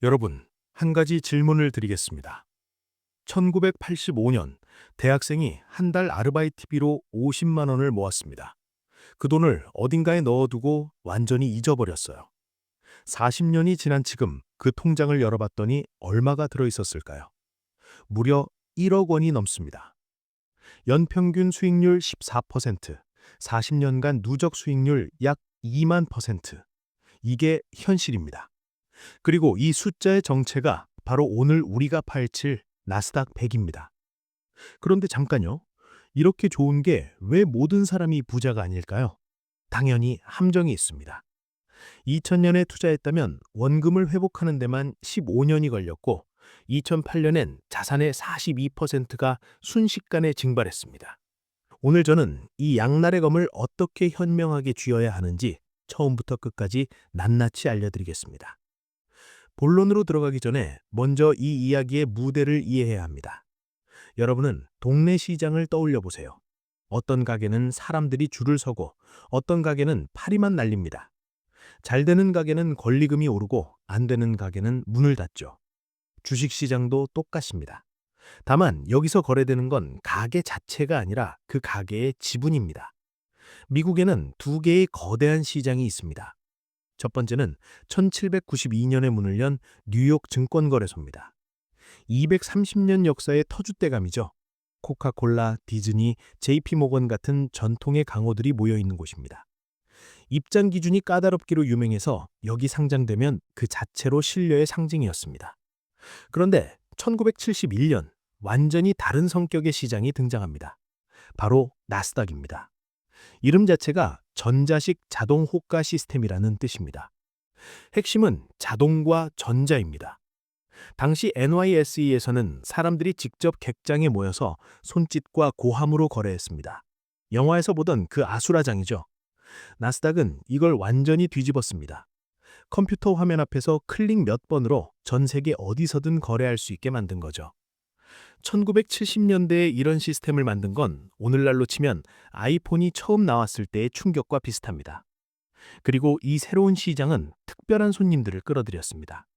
여러분, 한 가지 질문을 드리겠습니다. 1985년 대학생이 한 달 아르바이트비로 50만 원을 모았습니다. 그 돈을 어딘가에 넣어두고 완전히 잊어버렸어요. 40년이 지난 지금 그 통장을 열어봤더니 얼마가 들어있었을까요? 무려 1억 원이 넘습니다. 연평균 수익률 14%, 40년간 누적 수익률 약 2만 퍼센트. 이게 현실입니다. 그리고 이 숫자의 정체가 바로 오늘 우리가 파헤칠 나스닥 100입니다. 그런데 잠깐요. 이렇게 좋은 게 왜 모든 사람이 부자가 아닐까요? 당연히 함정이 있습니다. 2000년에 투자했다면 원금을 회복하는 데만 15년이 걸렸고 2008년엔 자산의 42%가 순식간에 증발했습니다. 오늘 저는 이 양날의 검을 어떻게 현명하게 쥐어야 하는지 처음부터 끝까지 낱낱이 알려드리겠습니다. 본론으로 들어가기 전에 먼저 이 이야기의 무대를 이해해야 합니다. 여러분은 동네 시장을 떠올려 보세요. 어떤 가게는 사람들이 줄을 서고 어떤 가게는 파리만 날립니다. 잘 되는 가게는 권리금이 오르고 안 되는 가게는 문을 닫죠. 주식시장도 똑같습니다. 다만 여기서 거래되는 건 가게 자체가 아니라 그 가게의 지분입니다. 미국에는 두 개의 거대한 시장이 있습니다. 첫 번째는 1792년에 문을 연 뉴욕 증권거래소입니다. 230년 역사의 터줏대감이죠. 코카콜라, 디즈니, JP모건 같은 전통의 강호들이 모여 있는 곳입니다. 입장 기준이 까다롭기로 유명해서 여기 상장되면 그 자체로 신뢰의 상징이었습니다. 그런데 1971년 완전히 다른 성격의 시장이 등장합니다. 바로 나스닥입니다. 이름 자체가 전자식 자동 호가 시스템이라는 뜻입니다. 핵심은 자동과 전자입니다. 당시 NYSE에서는 사람들이 직접 객장에 모여서 손짓과 고함으로 거래했습니다. 영화에서 보던 그 아수라장이죠. 나스닥은 이걸 완전히 뒤집었습니다. 컴퓨터 화면 앞에서 클릭 몇 번으로 전 세계 어디서든 거래할 수 있게 만든 거죠. 1970년대에 이런 시스템을 만든 건 오늘날로 치면 아이폰이 처음 나왔을 때의 충격과 비슷합니다. 그리고 이 새로운 시장은 특별한 손님들을 끌어들였습니다.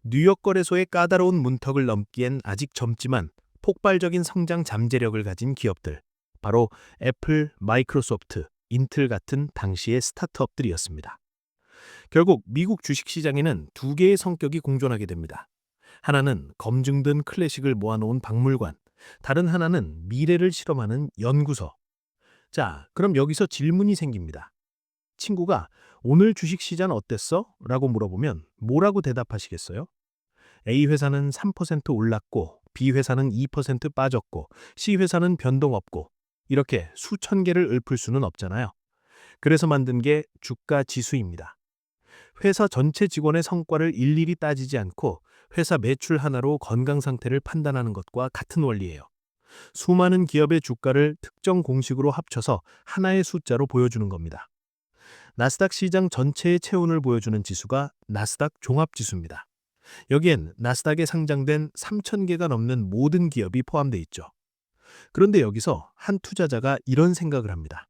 뉴욕 거래소의 까다로운 문턱을 넘기엔 아직 젊지만 폭발적인 성장 잠재력을 가진 기업들, 바로 애플, 마이크로소프트, 인텔 같은 당시의 스타트업들이었습니다. 결국 미국 주식시장에는 두 개의 성격이 공존하게 됩니다. 하나는 검증된 클래식을 모아놓은 박물관, 다른 하나는 미래를 실험하는 연구소. 자, 그럼 여기서 질문이 생깁니다. 친구가 오늘 주식시장 어땠어? 라고 물어보면 뭐라고 대답하시겠어요? A 회사는 3% 올랐고, B 회사는 2% 빠졌고, C 회사는 변동 없고, 이렇게 수천 개를 읊을 수는 없잖아요. 그래서 만든 게 주가 지수입니다. 회사 전체 직원의 성과를 일일이 따지지 않고 회사 매출 하나로 건강 상태를 판단하는 것과 같은 원리예요. 수많은 기업의 주가를 특정 공식으로 합쳐서 하나의 숫자로 보여주는 겁니다. 나스닥 시장 전체의 체온을 보여주는 지수가 나스닥 종합지수입니다. 여기엔 나스닥에 상장된 3,000개가 넘는 모든 기업이 포함되어 있죠. 그런데 여기서 한 투자자가 이런 생각을 합니다.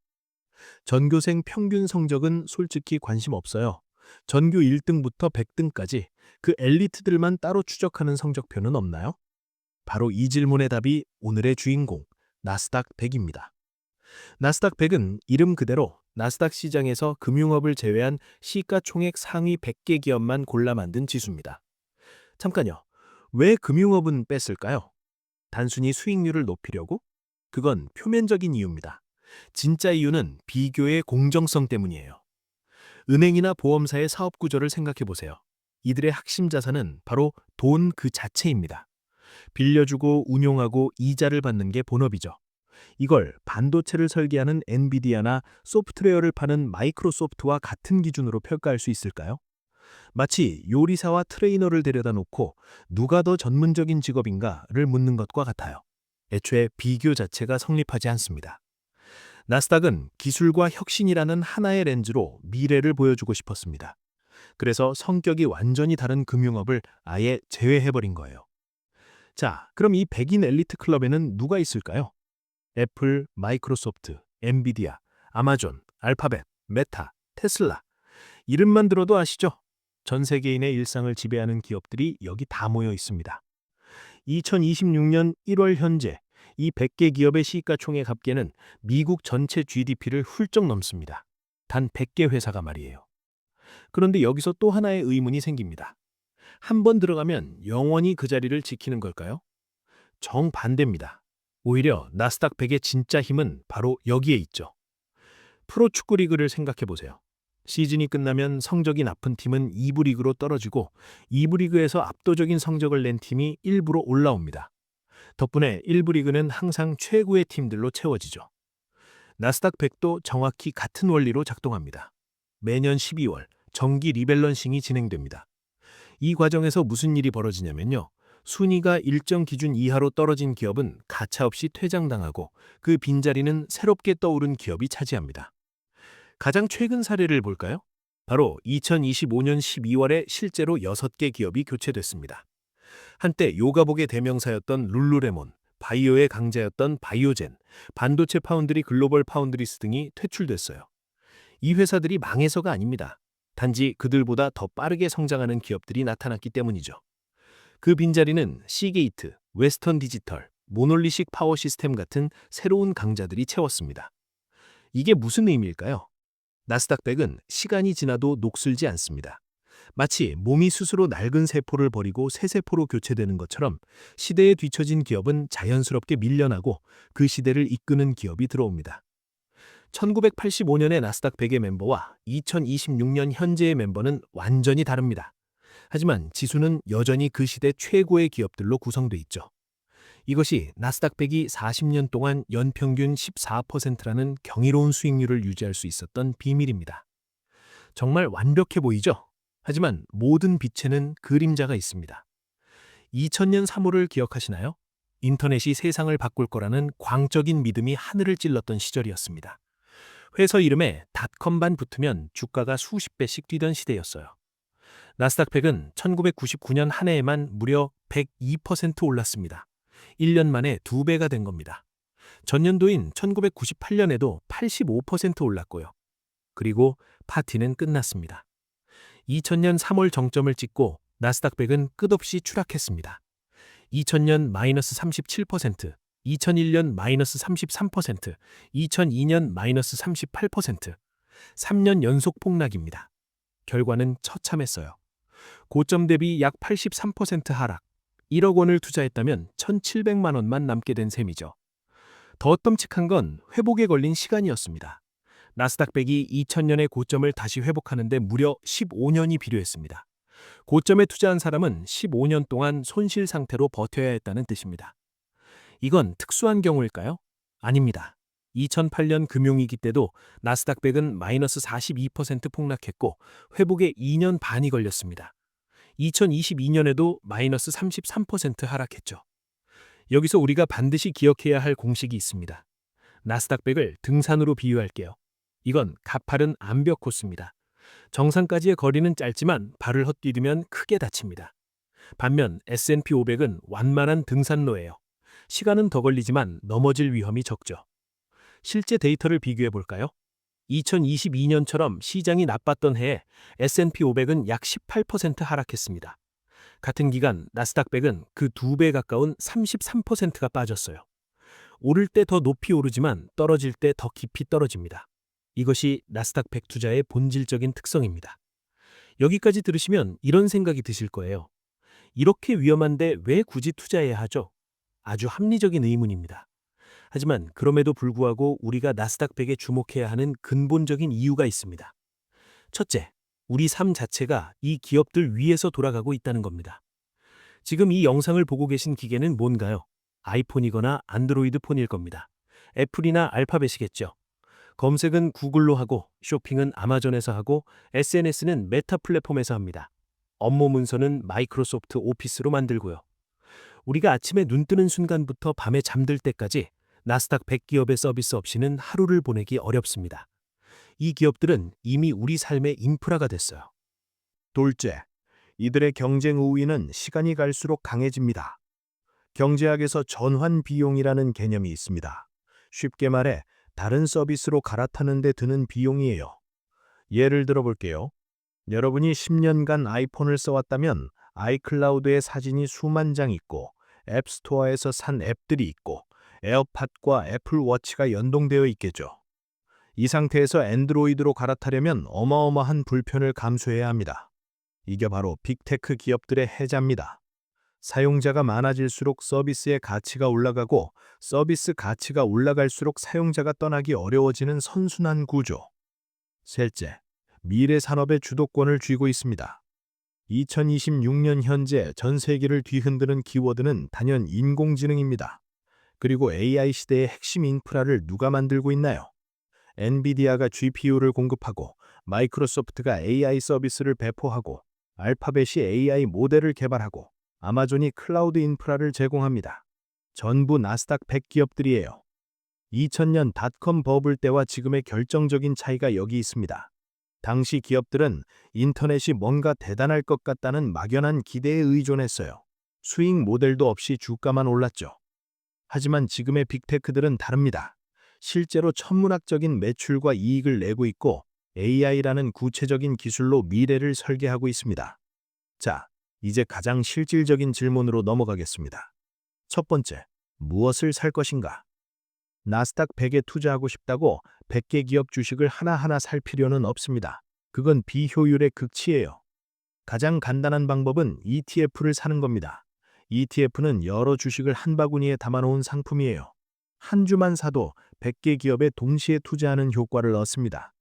전교생 평균 성적은 솔직히 관심 없어요. 전교 1등부터 100등까지 그 엘리트들만 따로 추적하는 성적표는 없나요? 바로 이 질문의 답이 오늘의 주인공, 나스닥 100입니다. 나스닥 100은 이름 그대로 나스닥 시장에서 금융업을 제외한 시가총액 상위 100개 기업만 골라 만든 지수입니다. 잠깐요. 왜 금융업은 뺐을까요? 단순히 수익률을 높이려고? 그건 표면적인 이유입니다. 진짜 이유는 비교의 공정성 때문이에요. 은행이나 보험사의 사업 구조를 생각해 보세요. 이들의 핵심 자산은 바로 돈 그 자체입니다. 빌려주고 운용하고 이자를 받는 게 본업이죠. 이걸 반도체를 설계하는 엔비디아나 소프트웨어를 파는 마이크로소프트와 같은 기준으로 평가할 수 있을까요? 마치 요리사와 트레이너를 데려다 놓고 누가 더 전문적인 직업인가를 묻는 것과 같아요. 애초에 비교 자체가 성립하지 않습니다. 나스닥은 기술과 혁신이라는 하나의 렌즈로 미래를 보여주고 싶었습니다. 그래서 성격이 완전히 다른 금융업을 아예 제외해버린 거예요. 자, 그럼 이 백인 엘리트 클럽에는 누가 있을까요? 애플, 마이크로소프트, 엔비디아, 아마존, 알파벳, 메타, 테슬라. 이름만 들어도 아시죠? 전 세계인의 일상을 지배하는 기업들이 여기 다 모여 있습니다. 2026년 1월 현재 이 100개 기업의 시가총액 합계는 미국 전체 GDP를 훌쩍 넘습니다. 단 100개 회사가 말이에요. 그런데 여기서 또 하나의 의문이 생깁니다. 한 번 들어가면 영원히 그 자리를 지키는 걸까요? 정반대입니다. 오히려 나스닥 100의 진짜 힘은 바로 여기에 있죠. 프로축구 리그를 생각해 보세요. 시즌이 끝나면 성적이 나쁜 팀은 2부 리그로 떨어지고 2부 리그에서 압도적인 성적을 낸 팀이 1부로 올라옵니다. 덕분에 1부 리그는 항상 최고의 팀들로 채워지죠. 나스닥 100도 정확히 같은 원리로 작동합니다. 매년 12월 정기 리밸런싱이 진행됩니다. 이 과정에서 무슨 일이 벌어지냐면요. 순위가 일정 기준 이하로 떨어진 기업은 가차없이 퇴장당하고 그 빈자리는 새롭게 떠오른 기업이 차지합니다. 가장 최근 사례를 볼까요? 바로 2025년 12월에 실제로 6개 기업이 교체됐습니다. 한때 요가복의 대명사였던 룰루레몬, 바이오의 강자였던 바이오젠, 반도체 파운드리 글로벌 파운드리스 등이 퇴출됐어요. 이 회사들이 망해서가 아닙니다. 단지 그들보다 더 빠르게 성장하는 기업들이 나타났기 때문이죠. 그 빈자리는 시게이트, 웨스턴 디지털, 모놀리식 파워 시스템 같은 새로운 강자들이 채웠습니다. 이게 무슨 의미일까요? 나스닥 100은 시간이 지나도 녹슬지 않습니다. 마치 몸이 스스로 낡은 세포를 버리고 새 세포로 교체되는 것처럼 시대에 뒤처진 기업은 자연스럽게 밀려나고 그 시대를 이끄는 기업이 들어옵니다. 1985년의 나스닥 100의 멤버와 2026년 현재의 멤버는 완전히 다릅니다. 하지만 지수는 여전히 그 시대 최고의 기업들로 구성돼 있죠. 이것이 나스닥 100이 40년 동안 연평균 14%라는 경이로운 수익률을 유지할 수 있었던 비밀입니다. 정말 완벽해 보이죠? 하지만 모든 빛에는 그림자가 있습니다. 2000년 3월을 기억하시나요? 인터넷이 세상을 바꿀 거라는 광적인 믿음이 하늘을 찔렀던 시절이었습니다. 회사 이름에 닷컴만 붙으면 주가가 수십 배씩 뛰던 시대였어요. 나스닥 100은 1999년 한 해에만 무려 102% 올랐습니다. 1년 만에 2배가 된 겁니다. 전년도인 1998년에도 85% 올랐고요. 그리고 파티는 끝났습니다. 2000년 3월 정점을 찍고 나스닥 100은 끝없이 추락했습니다. 2000년 마이너스 37%, 2001년 마이너스 33%, 2002년 마이너스 38%, 3년 연속 폭락입니다. 결과는 처참했어요. 고점 대비 약 83% 하락, 1억 원을 투자했다면 1,700만 원만 남게 된 셈이죠. 더 끔찍한 건 회복에 걸린 시간이었습니다. 나스닥 100이 2000년의 고점을 다시 회복하는데 무려 15년이 필요했습니다. 고점에 투자한 사람은 15년 동안 손실 상태로 버텨야 했다는 뜻입니다. 이건 특수한 경우일까요? 아닙니다. 2008년 금융위기 때도 나스닥 100은 마이너스 42% 폭락했고 회복에 2년 반이 걸렸습니다. 2022년에도 마이너스 33% 하락했죠. 여기서 우리가 반드시 기억해야 할 공식이 있습니다. 나스닥 100을 등산으로 비유할게요. 이건 가파른 암벽 코스입니다. 정상까지의 거리는 짧지만 발을 헛디디면 크게 다칩니다. 반면 S&P 500은 완만한 등산로예요. 시간은 더 걸리지만 넘어질 위험이 적죠. 실제 데이터를 비교해 볼까요? 2022년처럼 시장이 나빴던 해에 S&P 500은 약 18% 하락했습니다. 같은 기간 나스닥 100은 그 2배 가까운 33%가 빠졌어요. 오를 때 더 높이 오르지만 떨어질 때 더 깊이 떨어집니다. 이것이 나스닥 100 투자의 본질적인 특성입니다. 여기까지 들으시면 이런 생각이 드실 거예요. 이렇게 위험한데 왜 굳이 투자해야 하죠? 아주 합리적인 의문입니다. 하지만 그럼에도 불구하고 우리가 나스닥 100에 주목해야 하는 근본적인 이유가 있습니다. 첫째, 우리 삶 자체가 이 기업들 위에서 돌아가고 있다는 겁니다. 지금 이 영상을 보고 계신 기계는 뭔가요? 아이폰이거나 안드로이드 폰일 겁니다. 애플이나 알파벳이겠죠. 검색은 구글로 하고 쇼핑은 아마존에서 하고 SNS는 메타 플랫폼에서 합니다. 업무 문서는 마이크로소프트 오피스로 만들고요. 우리가 아침에 눈 뜨는 순간부터 밤에 잠들 때까지 나스닥 100 기업의 서비스 없이는 하루를 보내기 어렵습니다. 이 기업들은 이미 우리 삶의 인프라가 됐어요. 둘째, 이들의 경쟁 우위는 시간이 갈수록 강해집니다. 경제학에서 전환 비용이라는 개념이 있습니다. 쉽게 말해 다른 서비스로 갈아타는 데 드는 비용이에요. 예를 들어 볼게요. 여러분이 10년간 아이폰을 써왔다면 아이클라우드에 사진이 수만 장 있고 앱스토어에서 산 앱들이 있고 에어팟과 애플워치가 연동되어 있겠죠. 이 상태에서 앤드로이드로 갈아타려면 어마어마한 불편을 감수해야 합니다. 이게 바로 빅테크 기업들의 해자입니다. 사용자가 많아질수록 서비스의 가치가 올라가고 서비스 가치가 올라갈수록 사용자가 떠나기 어려워지는 선순환 구조. 셋째, 미래 산업의 주도권을 쥐고 있습니다. 2026년 현재 전 세계를 뒤흔드는 키워드는 단연 인공지능입니다. 그리고 AI 시대의 핵심 인프라를 누가 만들고 있나요? 엔비디아가 GPU를 공급하고 마이크로소프트가 AI 서비스를 배포하고 알파벳이 AI 모델을 개발하고 아마존이 클라우드 인프라를 제공합니다. 전부 나스닥 100 기업들이에요. 2000년 닷컴 버블 때와 지금의 결정적인 차이가 여기 있습니다. 당시 기업들은 인터넷이 뭔가 대단할 것 같다는 막연한 기대에 의존했어요. 수익 모델도 없이 주가만 올랐죠. 하지만 지금의 빅테크들은 다릅니다. 실제로 천문학적인 매출과 이익을 내고 있고 AI라는 구체적인 기술로 미래를 설계하고 있습니다. 자, 이제 가장 실질적인 질문으로 넘어가겠습니다. 첫 번째, 무엇을 살 것인가? 나스닥 100에 투자하고 싶다고 100개 기업 주식을 하나하나 살 필요는 없습니다. 그건 비효율의 극치예요. 가장 간단한 방법은 ETF를 사는 겁니다. ETF는 여러 주식을 한 바구니에 담아놓은 상품이에요. 한 주만 사도 100개 기업에 동시에 투자하는 효과를 얻습니다.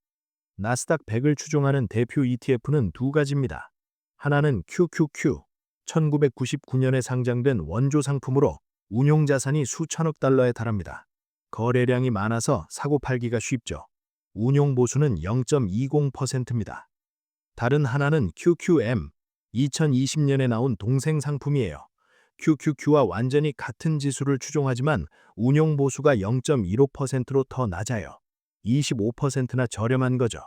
나스닥 100을 추종하는 대표 ETF는 두 가지입니다. 하나는 QQQ, 1999년에 상장된 원조 상품으로 운용 자산이 수천억 달러에 달합니다. 거래량이 많아서 사고 팔기가 쉽죠. 운용 보수는 0.20%입니다. 다른 하나는 QQM, 2020년에 나온 동생 상품이에요. QQQ와 완전히 같은 지수를 추종하지만 운용 보수가 0.15%로 더 낮아요. 25%나 저렴한 거죠.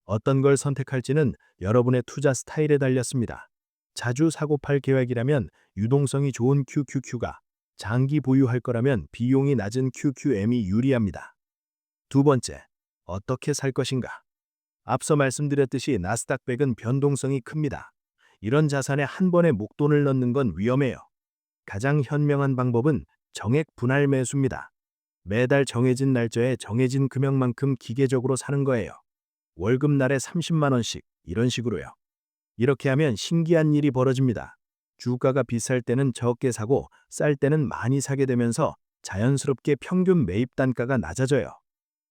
어떤 걸 선택할지는 여러분의 투자 스타일에 달렸습니다. 자주 사고 팔 계획이라면 유동성이 좋은 QQQ가, 장기 보유할 거라면 비용이 낮은 QQM이 유리합니다. 두 번째, 어떻게 살 것인가? 앞서 말씀드렸듯이 나스닥 100은 변동성이 큽니다. 이런 자산에 한 번에 목돈을 넣는 건 위험해요. 가장 현명한 방법은 정액 분할 매수입니다. 매달 정해진 날짜에 정해진 금액만큼 기계적으로 사는 거예요. 월급날에 30만 원씩 이런 식으로요. 이렇게 하면 신기한 일이 벌어집니다. 주가가 비쌀 때는 적게 사고 쌀 때는 많이 사게 되면서 자연스럽게 평균 매입 단가가 낮아져요.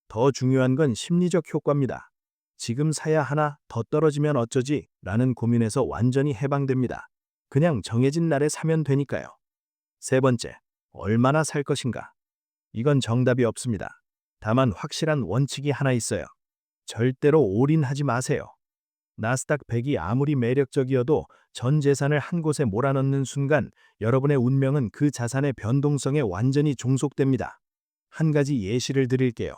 더 중요한 건 심리적 효과입니다. 지금 사야 하나 더 떨어지면 어쩌지? 라는 고민에서 완전히 해방됩니다. 그냥 정해진 날에 사면 되니까요. 세 번째, 얼마나 살 것인가? 이건 정답이 없습니다. 다만 확실한 원칙이 하나 있어요. 절대로 올인하지 마세요. 나스닥 100이 아무리 매력적이어도 전 재산을 한 곳에 몰아넣는 순간 여러분의 운명은 그 자산의 변동성에 완전히 종속됩니다. 한 가지 예시를 드릴게요.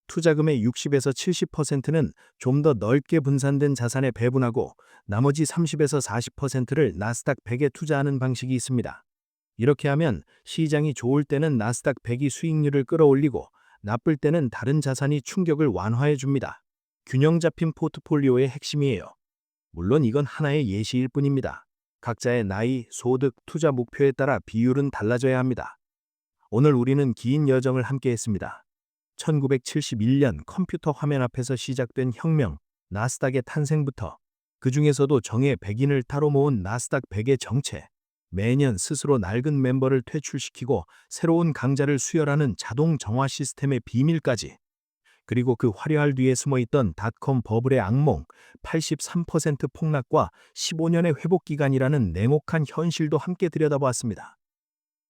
투자금의 60에서 70%는 좀 더 넓게 분산된 자산에 배분하고 나머지 30에서 40%를 나스닥 100에 투자하는 방식이 있습니다. 이렇게 하면 시장이 좋을 때는 나스닥 100이 수익률을 끌어올리고 나쁠 때는 다른 자산이 충격을 완화해 줍니다. 균형 잡힌 포트폴리오의 핵심이에요. 물론 이건 하나의 예시일 뿐입니다. 각자의 나이, 소득, 투자 목표에 따라 비율은 달라져야 합니다. 오늘 우리는 긴 여정을 함께 했습니다. 1971년 컴퓨터 화면 앞에서 시작된 혁명, 나스닥의 탄생부터 그 중에서도 정예 100인을 따로 모은 나스닥 100의 정체, 매년 스스로 낡은 멤버를 퇴출시키고 새로운 강자를 수혈하는 자동 정화 시스템의 비밀까지, 그리고 그 화려할 뒤에 숨어있던 닷컴 버블의 악몽, 83% 폭락과 15년의 회복 기간이라는 냉혹한 현실도 함께 들여다보았습니다.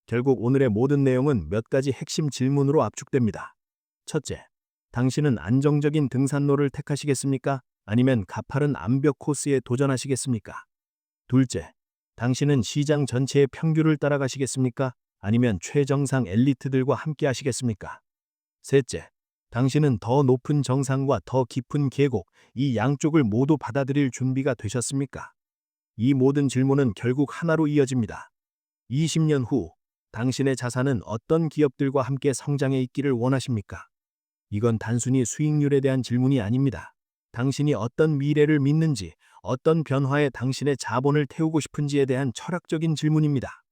결국 오늘의 모든 내용은 몇 가지 핵심 질문으로 압축됩니다. 첫째, 당신은 안정적인 등산로를 택하시겠습니까? 아니면 가파른 암벽 코스에 도전하시겠습니까? 둘째, 당신은 시장 전체의 평균을 따라가시겠습니까? 아니면 최정상 엘리트들과 함께 하시겠습니까? 셋째, 당신은 더 높은 정상과 더 깊은 계곡, 이 양쪽을 모두 받아들일 준비가 되셨습니까? 이 모든 질문은 결국 하나로 이어집니다. 20년 후, 당신의 자산은 어떤 기업들과 함께 성장해 있기를 원하십니까? 이건 단순히 수익률에 대한 질문이 아닙니다. 당신이 어떤 미래를 믿는지, 어떤 변화에 당신의 자본을 태우고 싶은지에 대한 철학적인 질문입니다.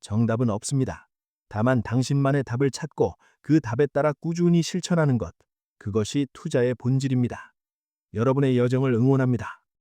정답은 없습니다. 다만 당신만의 답을 찾고 그 답에 따라 꾸준히 실천하는 것, 그것이 투자의 본질입니다. 여러분의 여정을 응원합니다.